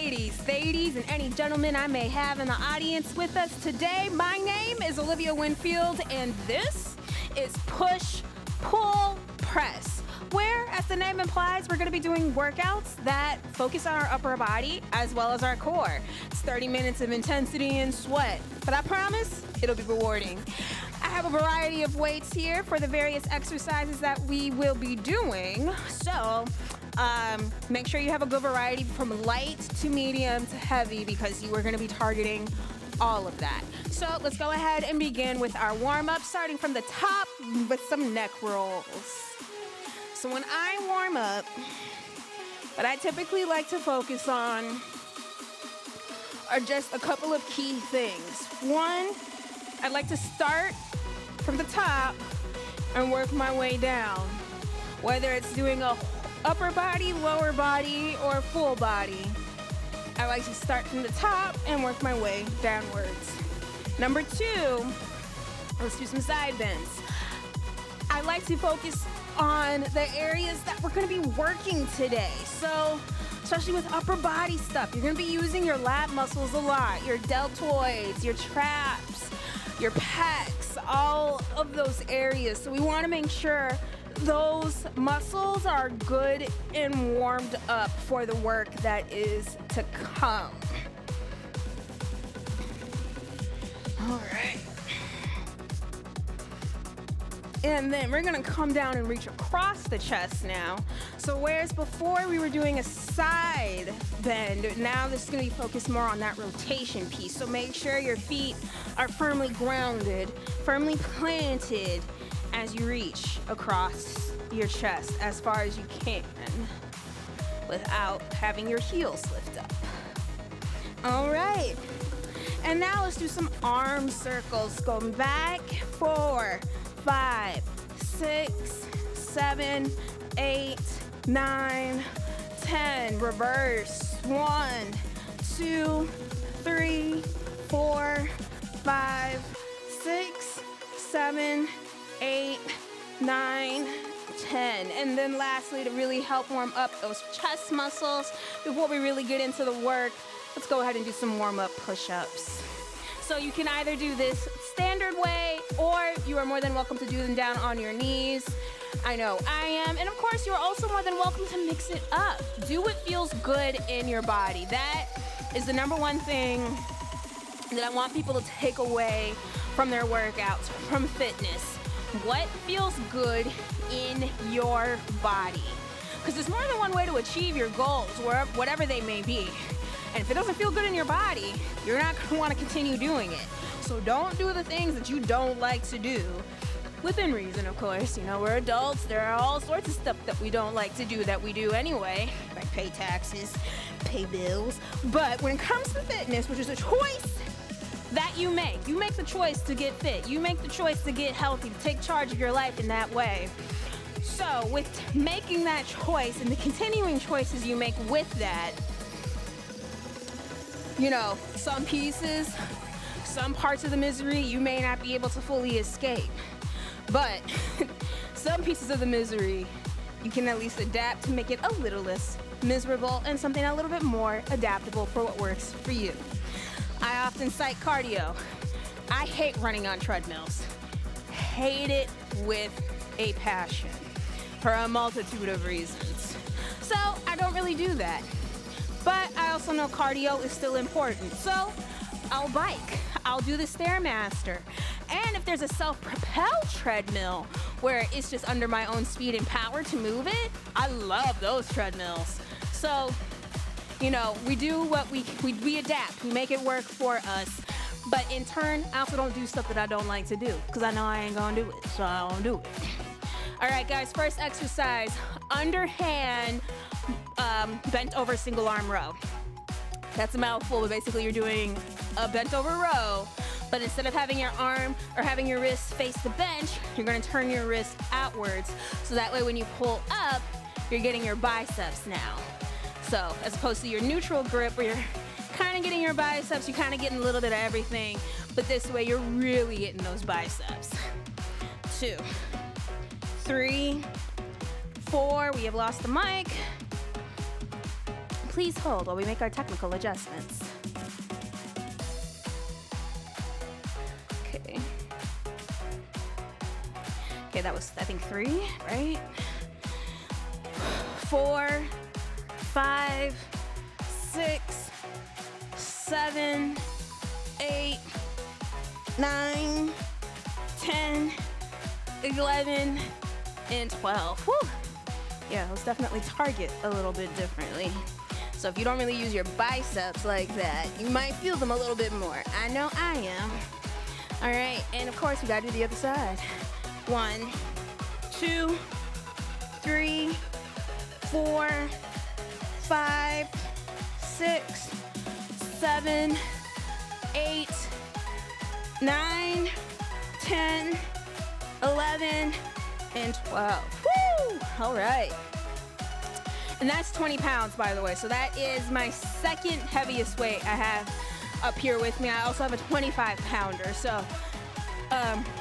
ladies, and any gentlemen I may have in the audience with us today. My name is Olivia Winfield, and this is Push, Pull, Press, where, as the name implies, we're going to be doing workouts that focus on our upper body as well as our core. It's 30 minutes of intensity and sweat, but I promise it'll be rewarding. I have a variety of weights here for the various exercises that we will be doing, so make sure you have a good variety from light to medium to heavy because you are going to be targeting all of that. So let's go ahead and begin with our warm-up, starting from the top with some neck rolls. So when I warm up, what I typically like to focus on are just a couple of key things. One, I'd like to start from the top and work my way down, whether it's doing a upper body, lower body, or full body. I like to start from the top and work my way downwards. Number two, let's do some side bends. I like to focus on the areas that we're gonna be working today. So, especially with upper body stuff, you're gonna be using your lat muscles a lot, your deltoids, your traps, your pecs, all of those areas. So we wanna make sure those muscles are good and warmed up for the work that is to come. All right. And then we're gonna come down and reach across the chest now. So whereas before we were doing a side bend, now this is gonna be focused more on that rotation piece. So make sure your feet are firmly grounded, firmly planted as you reach across your chest as far as you can without having your heels lift up. All right. And now let's do some arm circles. Going back, 4, 5, 6, 7, 8, 9, 10. Reverse. 1, 2, 3, 4, 5, 6, 7, 8, 9, 10. And then lastly, to really help warm up those chest muscles before we really get into the work, let's go ahead and do some warm-up push-ups. So you can either do this standard way, or you are more than welcome to do them down on your knees. I know I am. And of course, you're also more than welcome to mix it up. Do what feels good in your body. That is the number one thing that I want people to take away from their workouts, from fitness. What feels good in your body? Because there's more than one way to achieve your goals, whatever they may be. And if it doesn't feel good in your body, you're not going to want to continue doing it. So don't do the things that you don't like to do. Within reason, of course. You know, we're adults. There are all sorts of stuff that we don't like to do that we do anyway. Like pay taxes, pay bills. But when it comes to fitness, which is a choice that you make the choice to get fit. You make the choice to get healthy, to take charge of your life in that way. So with making that choice and the continuing choices you make with that, you know, some pieces, some parts of the misery you may not be able to fully escape. But some pieces of the misery you can at least adapt to make it a little less miserable and something a little bit more adaptable for what works for you. I often cite cardio. I hate running on treadmills. Hate it with a passion for a multitude of reasons. So I don't really do that. But I also know cardio is still important. So I'll bike. I'll do the Stairmaster. And if there's a self-propelled treadmill where it's just under my own speed and power to move it, I love those treadmills. So, you know, we do what we adapt. We make it work for us. But in turn, I also don't do stuff that I don't like to do because I know I ain't gonna do it, so I won't do it. All right, guys, first exercise, underhand bent over single arm row. That's a mouthful, but basically you're doing a bent over row, but instead of having your arm or having your wrist face the bench, you're gonna turn your wrist outwards. So that way when you pull up, you're getting your biceps now. So as opposed to your neutral grip where you're kind of getting your biceps, you're kind of getting a little bit of everything, but this way you're really getting those biceps. 2, 3, 4, we have lost the mic. please hold while we make our technical adjustments. Okay. Okay, that was, I think, 3, right? 4, 5, 6, 7, 8, 9, 10, 11, and 12. Whew. Yeah, let's definitely target a little bit differently. So if you don't really use your biceps like that, you might feel them a little bit more. I know I am. All right, and of course we gotta do the other side. 1, 2, 3, 4, 5, 6, 7, 8, 9, 10, 11, and 12. Woo! All right. And that's 20 pounds, by the way. So that is my second heaviest weight I have up here with me. I also have a 25 pounder. So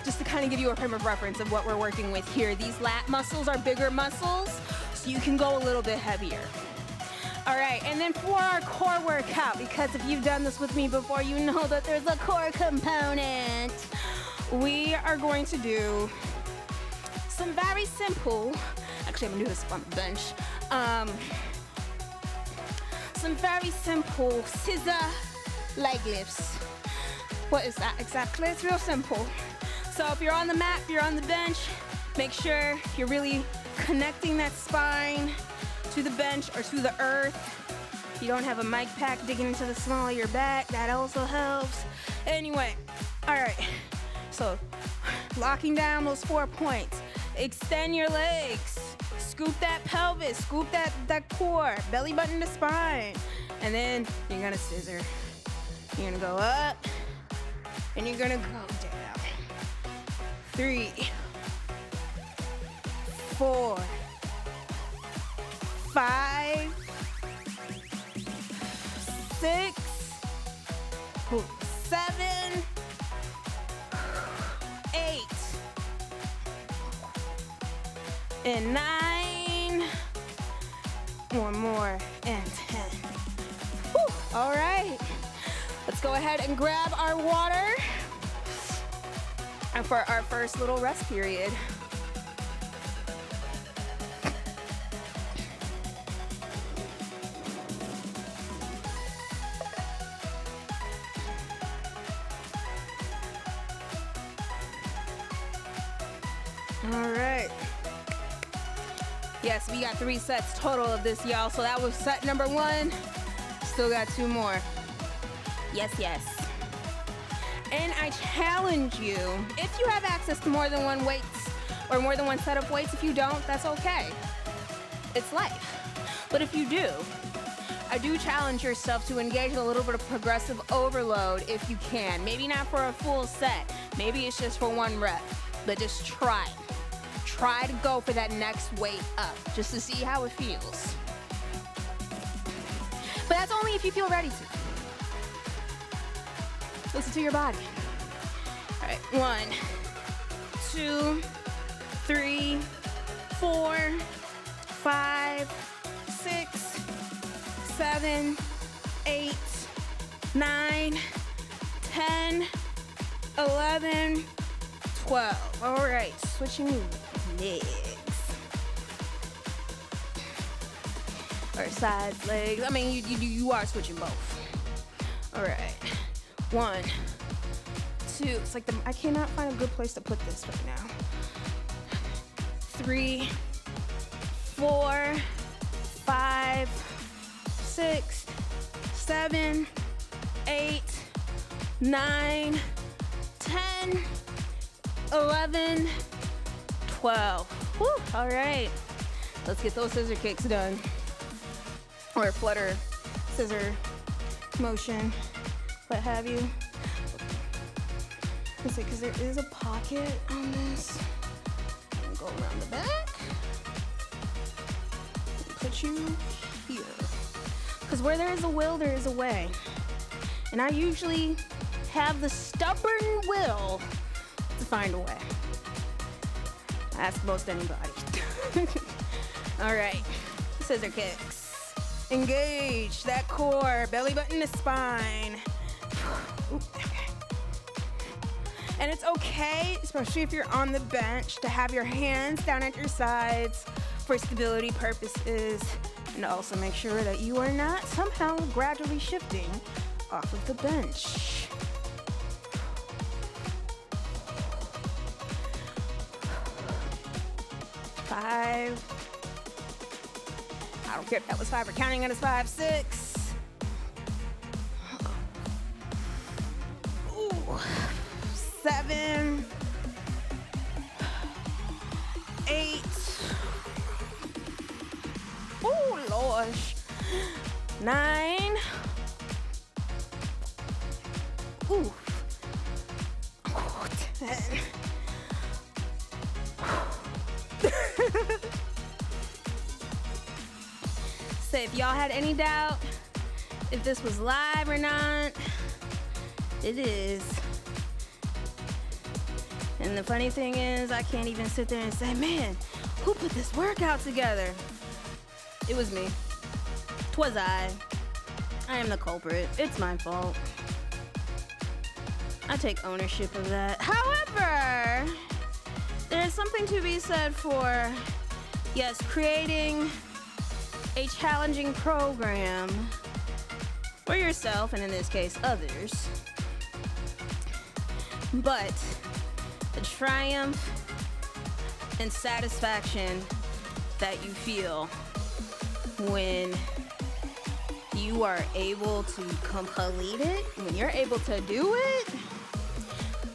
just to kind of give you a frame of reference of what we're working with here. These lat muscles are bigger muscles, so you can go a little bit heavier. All right, and then for our core workout, because if you've done this with me before, you know that there's a core component. We are going to do some very simple, actually I'm gonna do this on the bench, some very simple scissor leg lifts. What is that exactly? It's real simple. So if you're on the mat, if you're on the bench, make sure you're really connecting that spine to the bench or to the earth. You don't have a mic pack digging into the small of your back, that also helps. Anyway, all right, so locking down those 4 points. Extend your legs, scoop that pelvis, scoop that core, belly button to spine. And then you're gonna scissor. You're gonna go up, and you're gonna go down. 3, 4, 5, 6, 7, 8, and 9. One more, and 10. Whew. All right. Let's go ahead and grab our water and for our first little rest period. All right. Yes, we got 3 sets total of this, y'all. So that was set number 1. Still got 2 more. Yes, yes. And I challenge you, if you have access to more than one weights or more than one set of weights, if you don't, that's okay. It's life. But if you do, I do challenge yourself to engage in a little bit of progressive overload if you can. Maybe not for a full set. Maybe it's just for 1 rep. But just try. Try to go for that next weight up, just to see how it feels. But that's only if you feel ready to. Listen to your body. All right, 1, 2, 3, 4, 5, 6, 7, 8, 9, 10, 11, 12. All right, switching legs. Or sides, legs. I mean, you are switching both. All right. 1, 2. It's like I cannot find a good place to put this right now. 3, 4, 5, 6, 7, 8, 9, 10, 11, 12. Whew, all right. Let's get those scissor kicks done. Or flutter, scissor, motion, what have you. Let's see, because there is a pocket on this. And go around the back. Put you here. Because where there is a will, there is a way. And I usually have the stubborn will to find a way. Ask most anybody. All right, scissor kicks. Engage that core, belly button to spine. And it's okay, especially if you're on the bench, to have your hands down at your sides for stability purposes. And also make sure that you are not somehow gradually shifting off of the bench. Five. I don't care if that was 5 or counting it as 5, 6. Ooh. 7. 8. Oh, Lord. 9. Ooh. Oh, 10. So if y'all had any doubt if this was live or not, it is. And the funny thing is, I can't even sit there and say, man, who put this workout together? It was me. 'Twas I. I am the culprit. It's my fault. I take ownership of that. However, there's something to be said for, yes, creating a challenging program for yourself, and in this case, others. But the triumph and satisfaction that you feel when you are able to complete it, when you're able to do it,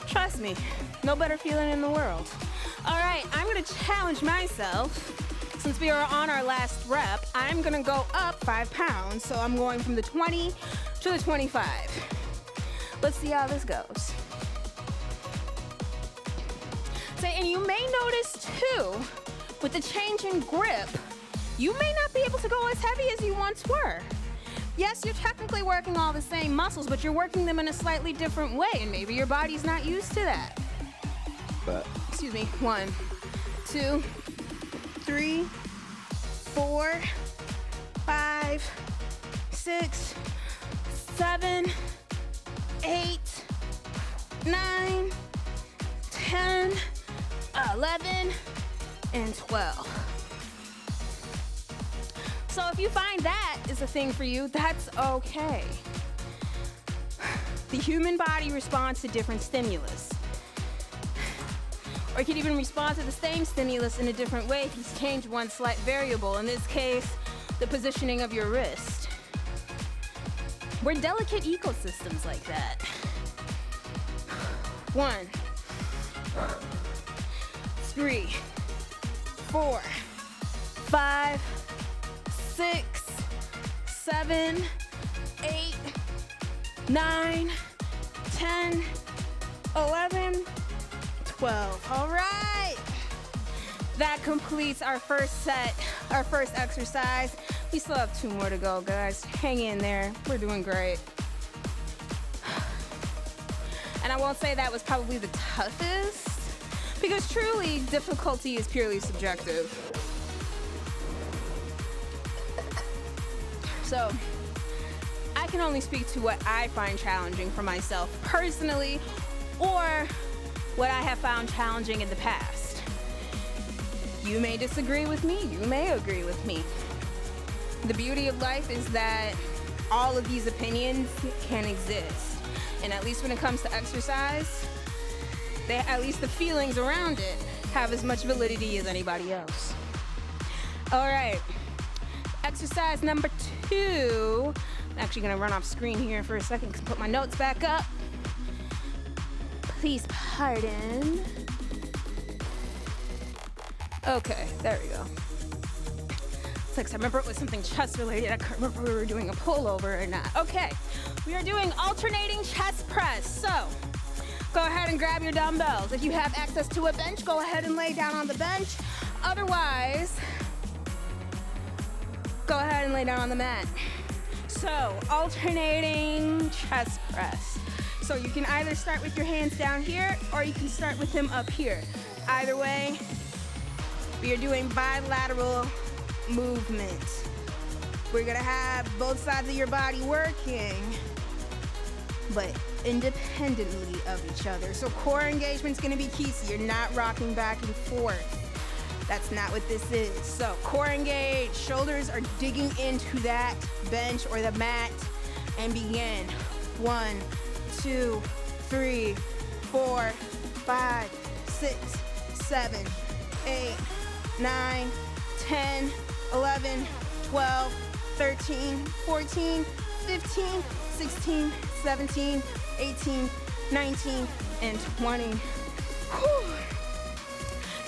trust me, no better feeling in the world. All right, I'm gonna challenge myself. Since we are on our last rep, I'm gonna go up 5 pounds. So I'm going from the 20 to the 25. Let's see how this goes. So, and you may notice too, with the change in grip, you may not be able to go as heavy as you once were. Yes, you're technically working all the same muscles, but you're working them in a slightly different way, and maybe your body's not used to that. Excuse me, 1, 2, 3, 4, 5, 6, 7, 8, 9, 10, 11, and 12. So if you find that is a thing for you, that's okay. The human body responds to different stimulus. Or it can even respond to the same stimulus in a different way if you change one slight variable. In this case, the positioning of your wrist. We're delicate ecosystems like that. 1, 3, 4, 5, 6, 7, 8, 9, 10, 11, 12. All right. That completes our first set, our first exercise. We still have 2 more to go, guys. Hang in there. We're doing great. And I won't say that was probably the toughest, because truly difficulty is purely subjective. So I can only speak to what I find challenging for myself personally, or what I have found challenging in the past. You may disagree with me, you may agree with me. The beauty of life is that all of these opinions can exist. And at least when it comes to exercise, at least the feelings around it have as much validity as anybody else. All right, exercise number 2. I'm actually gonna run off screen here for a second to put my notes back up. Please pardon. Okay, there we go. It's like I remember it was something chest related. I can't remember if we were doing a pullover or not. Okay, we are doing alternating chest press. So go ahead and grab your dumbbells. If you have access to a bench, go ahead and lay down on the bench. Otherwise, go ahead and lay down on the mat. So alternating chest press. So you can either start with your hands down here, or you can start with them up here. Either way, we are doing bilateral movement. We're gonna have both sides of your body working, but independently of each other. So core engagement's gonna be key, so you're not rocking back and forth. That's not what this is. So core engaged, shoulders are digging into that bench or the mat, and begin. 1, 2, 3, 4, 5, 6, 7, 8, 9, 10, 11, 12, 13, 14, 15, 16, 17, 18, 19, and 20. Whew.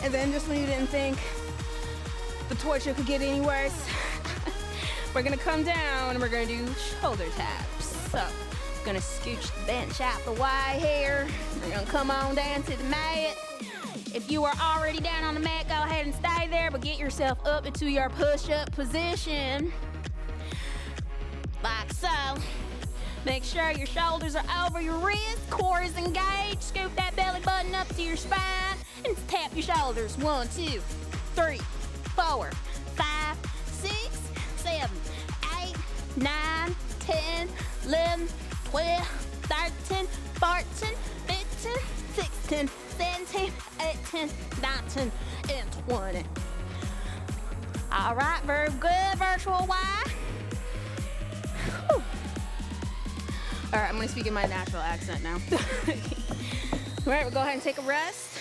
And then just when you didn't think the torture could get any worse, we're gonna come down and we're gonna do shoulder taps. So, gonna scooch the bench out the way here. We're gonna come on down to the mat. If you are already down on the mat, go ahead and stay there, but get yourself up into your push-up position. Like so. Make sure your shoulders are over your wrists, core is engaged. Scoop that belly button up to your spine and tap your shoulders. 1, 2, 3, 4, 5, 6, 7, 8, 9, 10, 11, 12, 13, 14, 15, 16, 17, 18, 19, and 20. All right, very good, virtual Y. Whew. All right, I'm gonna speak in my natural accent now. All right, we'll go ahead and take a rest.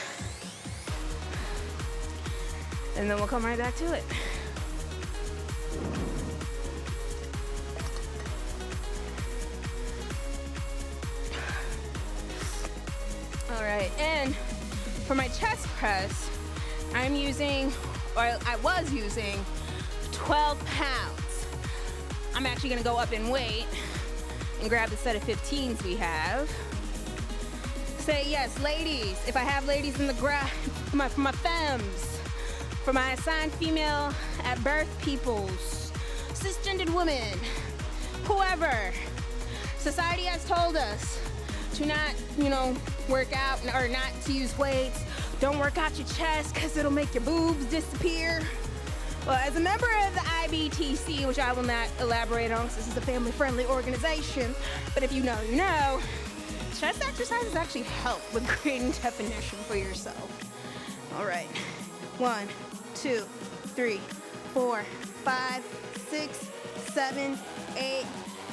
And then we'll come right back to it. All right, and for my chest press, I'm using, or I was using, 12 pounds. I'm actually gonna go up in weight and grab the set of 15s we have. Say yes, ladies. If I have ladies in the crowd, for my femmes, for my assigned female at birth peoples, cisgendered women, whoever. Society has told us to not, work out or not to use weights. Don't work out your chest because it'll make your boobs disappear. Well, as a member of the IBTC, which I will not elaborate on because this is a family-friendly organization, but if you know, you know, chest exercises actually help with creating definition for yourself. All right. 1, 2, 3, 4, 5, 6, 7, 8,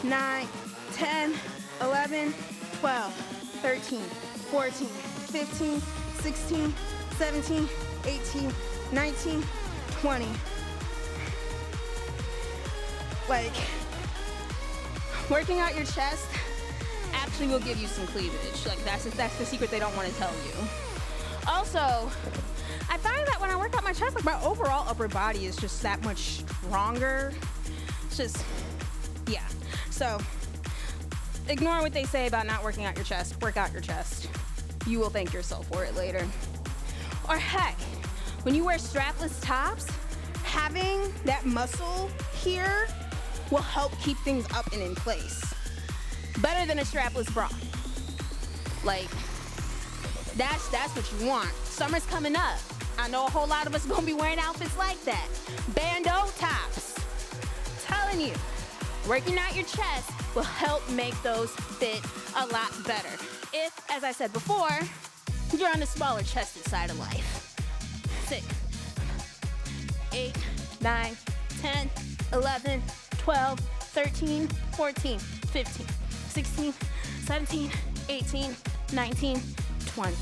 9, 10, 11, 12, 13, 14, 15, 16, 17, 18, 19, 20. Like, working out your chest actually will give you some cleavage. Like, that's the secret they don't want to tell you. Also, I find that when I work out my chest, like, my overall upper body is just that much stronger. It's just, yeah. So, ignore what they say about not working out your chest. Work out your chest. You will thank yourself for it later. Or heck, when you wear strapless tops, having that muscle here will help keep things up and in place. Better than a strapless bra. Like, that's what you want. Summer's coming up. I know a whole lot of us are gonna be wearing outfits like that. Bandeau tops. Telling you, working out your chest will help make those fit a lot better. If, as I said before, you're on the smaller chested side of life. 6, 8, 9, 10, 11, 12, 13, 14, 15, 16, 17, 18, 19, 20.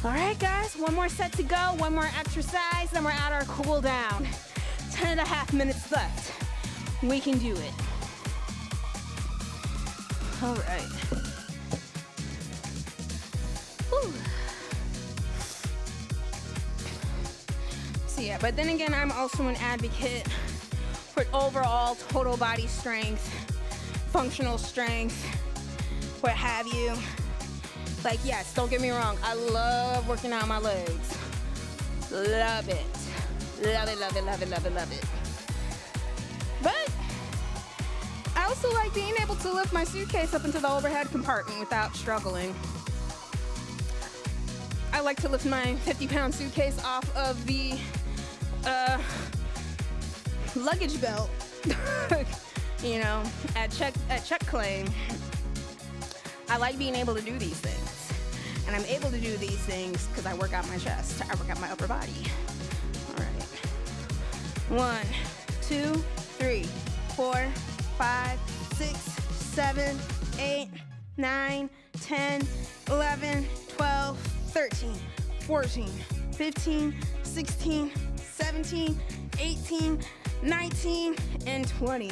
All right, guys, one more set to go, one more exercise, then we're at our cool down. 10.5 minutes left. We can do it. All right. Whew. So yeah, but then again, I'm also an advocate for overall total body strength, functional strength, what have you. Like, yes, don't get me wrong, I love working out my legs. Love it. Love it, love it, love it, love it, love it. But I also like being able to lift my suitcase up into the overhead compartment without struggling. I like to lift my 50-pound suitcase off of the luggage belt You know, at check claim, I like being able to do these things. And I'm able to do these things because I work out my chest. I work out my upper body. All right. 1, 2, 3, 4, 5, 6, 7, 8, 9, 10, 11, 12, 13, 14, 15, 16, 17, 18, 19, and 20.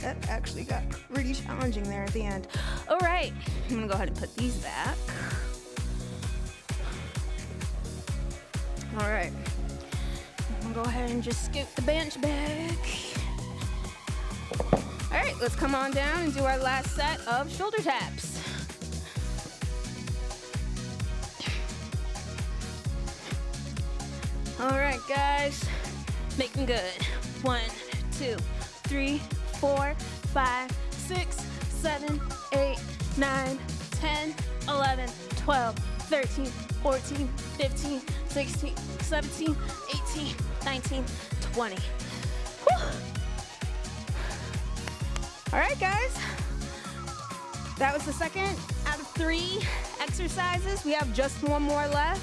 That actually got pretty challenging there at the end. All right, I'm gonna go ahead and put these back. All right, I'm gonna go ahead and just scoot the bench back. All right, let's come on down and do our last set of shoulder taps. All right, guys, making good. 1, 2, 3, 4, 5, 6, 7, 8, 9, 10, 11, 12, 13, 14, 15, 16, 17, 18, 19, 20. Whew. All right, guys. That was the second out of 3 exercises. We have just one more left.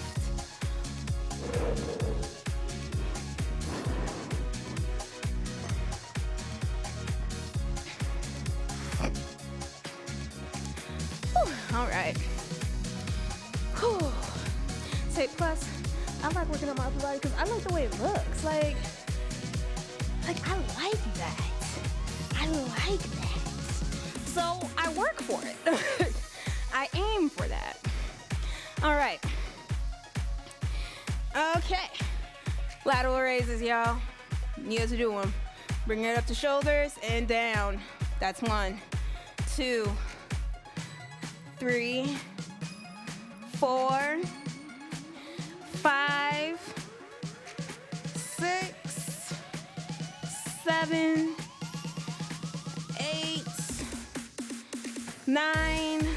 All right. Whew. Say, plus, I like working on my upper body because I like the way it looks. Like I like that. I like that. So I work for it. I aim for that. All right. Okay. Lateral raises, y'all. You have to do them. Bring it up to shoulders and down. That's 1, 2, 3, 4, 5, 6, 7, 8, 9,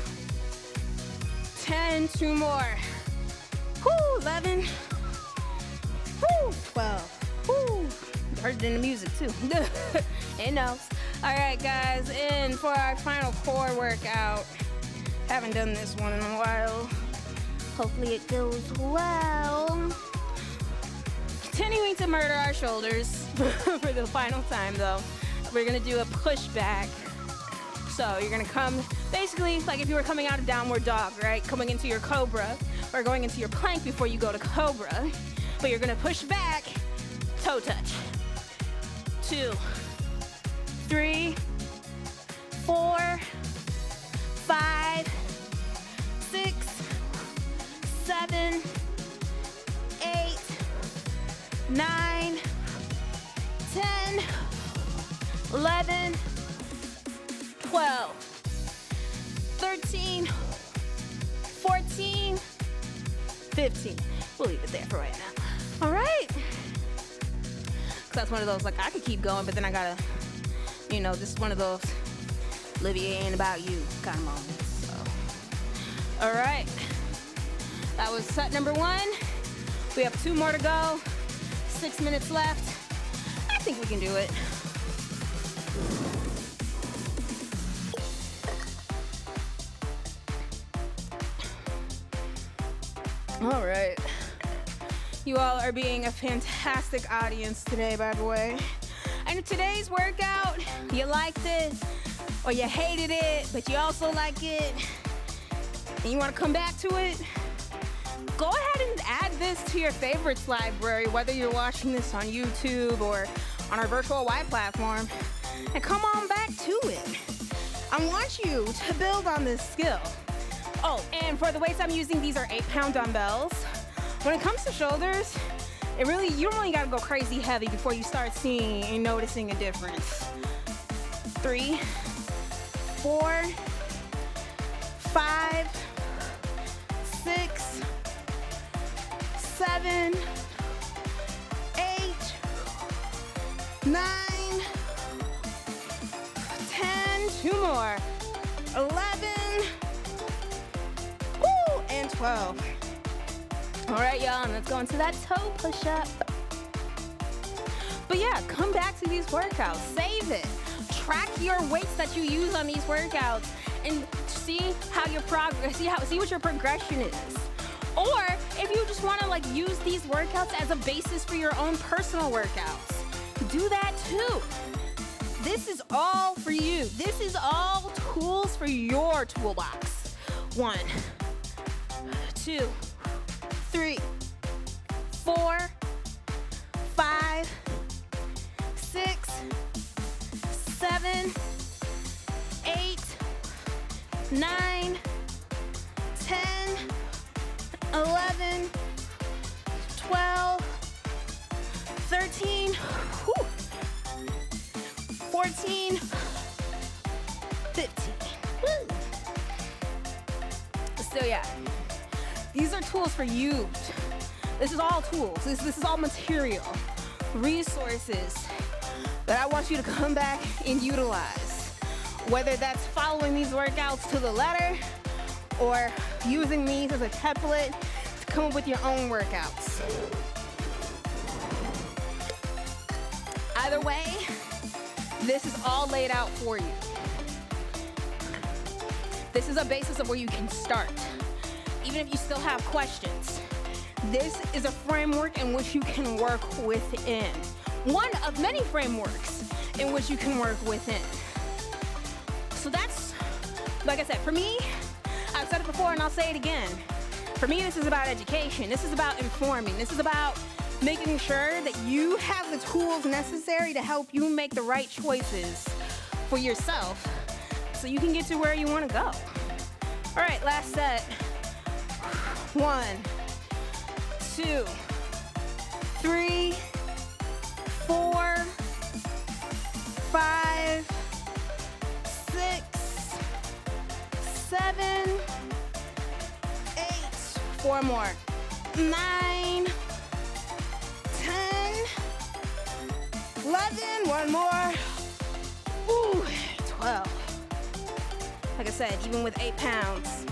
10, 2 more. Whoo, 11, whoo, 12, whoo. Heard it in the music too. It knows. All right, guys, and for our final core workout. Haven't done this one in a while. Hopefully it goes well. Continuing to murder our shoulders for the final time though. We're gonna do a push back. So you're gonna come, basically like if you were coming out of downward dog, right? Coming into your cobra or going into your plank before you go to cobra. But you're gonna push back, toe touch. 2, 3, 4, 5, 6, 7, 8, 9, 10, 11, 12, 13, 14, 15. We'll leave it there for right now. All right. 'Cause that's one of those, like, I could keep going, but then I gotta, you know, this is one of those Olivia ain't about you kind of moments. So, all right. That was set number 1. We have 2 more to go. 6 minutes left. I think we can do it. All right. You all are being a fantastic audience today, by the way. And today's workout, you liked it or you hated it, but you also like it, and you want to come back to it, go ahead and add this to your favorites library, whether you're watching this on YouTube or on our virtual Y platform, and come on back to it. I want you to build on this skill. Oh, and for the weights I'm using, these are 8-pound dumbbells. When it comes to shoulders, you don't really gotta go crazy heavy before you start seeing and noticing a difference. 3, 4, 5, 6, 7, 8, 9, 10, 2 more, 11, woo, and 12. All right, y'all, and let's go into that toe push-up. But yeah, come back to these workouts. Save it. Track your weights that you use on these workouts and see how your progress, see what your progression is. Or if you just want to like use these workouts as a basis for your own personal workouts, do that too. This is all for you. This is all tools for your toolbox. 1, 2, 3, 4, 5, 6, 7, 8, 9, 10, 11, 12, 13, 14, 15. Woo. So yeah, these are tools for you. This is all tools. This is all material, resources that I want you to come back and utilize. Whether that's following these workouts to the letter or using these as a template to come up with your own workouts. Either way, this is all laid out for you. This is a basis of where you can start, even if you still have questions. This is a framework in which you can work within. One of many frameworks in which you can work within. So that's, like I said, for me, I've said it before and I'll say it again. For me, this is about education. This is about informing. This is about making sure that you have the tools necessary to help you make the right choices for yourself so you can get to where you want to go. All right, last set. 1, 2, 3, 4, 5, 6, 7, 8, 4 more, 9, 10, 11, 1 more, ooh, 12. Like I said, even with 8 pounds,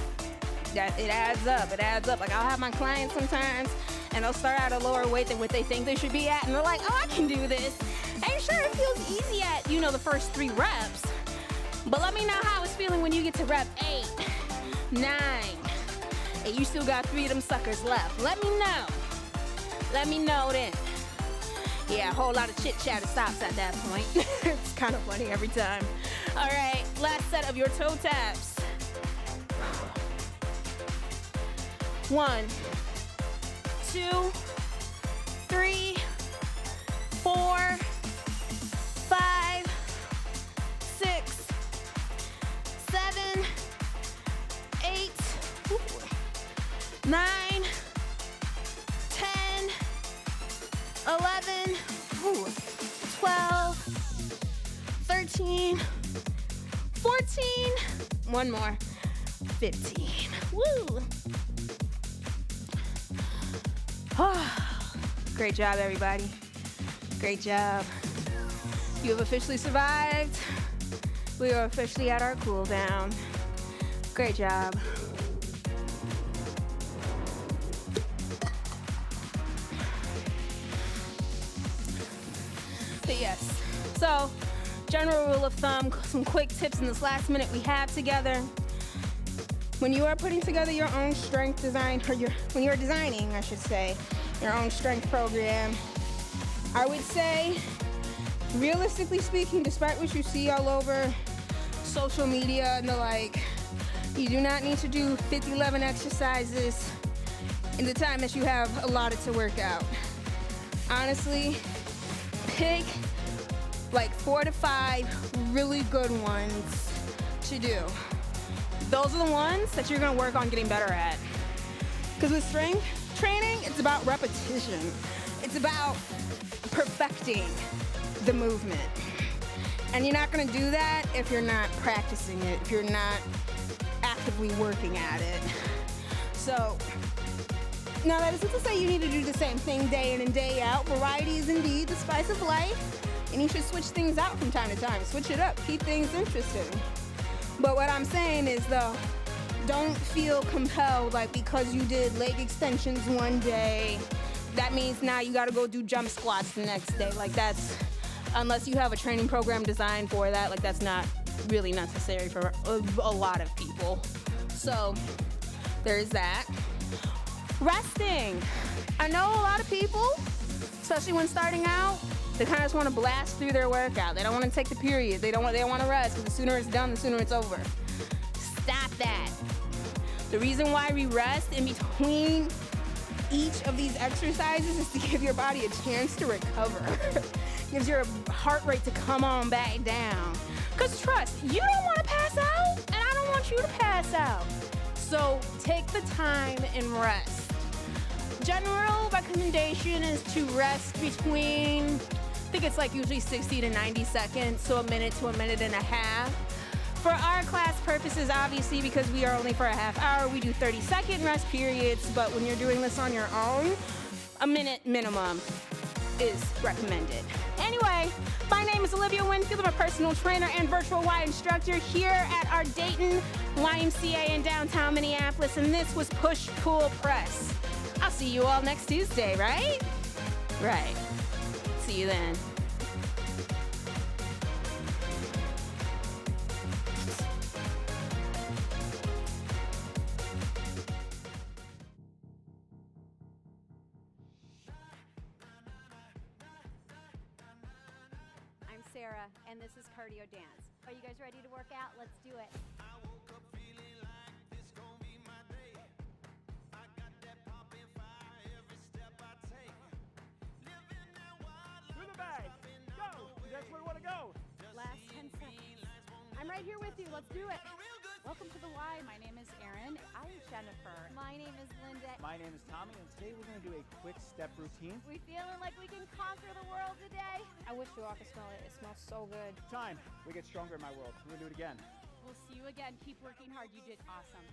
it adds up. It adds up. Like I'll have my clients sometimes, and they'll start out at a lower weight than what they think they should be at, and they're like, oh, I can do this. And sure, it feels easy at, the first 3 reps. But let me know how it's feeling when you get to rep 8, 9, and you still got 3 of them suckers left. Let me know. Let me know then. Yeah, a whole lot of chit-chat stops at that point. It's kind of funny every time. All right, last set of your toe taps. 1, 2, 3, 4, 5, 6, 7, 8, 9, 10, 11, 12, 13, 14, 1 more, 15. Woo! Great job, everybody. Great job. You have officially survived. We are officially at our cool down. Great job. But yes, so general rule of thumb, some quick tips in this last minute we have together. When you are putting together your own strength design, when you are designing, I should say, your own strength program, I would say, realistically speaking, despite what you see all over social media and the like, you do not need to do 50-11 exercises in the time that you have allotted to work out. Honestly, pick like 4 to 5 really good ones to do. Those are the ones that you're gonna work on getting better at. Because with strength training, it's about repetition. It's about perfecting the movement. And you're not gonna do that if you're not practicing it, if you're not actively working at it. So, now that isn't to say you need to do the same thing day in and day out. Variety is indeed the spice of life, and you should switch things out from time to time. Switch it up, keep things interesting. But what I'm saying is, though, don't feel compelled, like because you did leg extensions one day, that means now you gotta go do jump squats the next day. Like that's, unless you have a training program designed for that, like that's not really necessary for a lot of people. So there's that. Resting. I know a lot of people, especially when starting out, they kind of just want to blast through their workout. They don't want to take the period. They don't want to rest, because the sooner it's done, the sooner it's over. Stop that. The reason why we rest in between each of these exercises is to give your body a chance to recover. Gives your heart rate to come on back down. Because trust, you don't want to pass out, and I don't want you to pass out. So take the time and rest. General recommendation is to rest between, I think it's like usually 60 to 90 seconds, so a minute to a minute and a half. For our class purposes, obviously, because we are only for a half hour, we do 30-second rest periods, but when you're doing this on your own, a minute minimum is recommended. Anyway, my name is Olivia Winfield. I'm a personal trainer and virtual Y instructor here at our Dayton YMCA in downtown Minneapolis, and this was Push Pull Press. I'll see you all next Tuesday, right? Right. See you then. I'm Sarah, and this is Cardio Dance. Are you guys ready to work out? Let's do it. That's where we want to go. Last 10 seconds. I'm right here with you. Let's do it. Welcome to the Y. My name is Erin. I'm Jennifer. My name is Linda. My name is Tommy, and today we're going to do a quick step routine. We feeling like we can conquer the world today? I wish you all could smell it. It smells so good. Time. We get stronger in my world. We're going to do it again. We'll see you again. Keep working hard. You did awesome.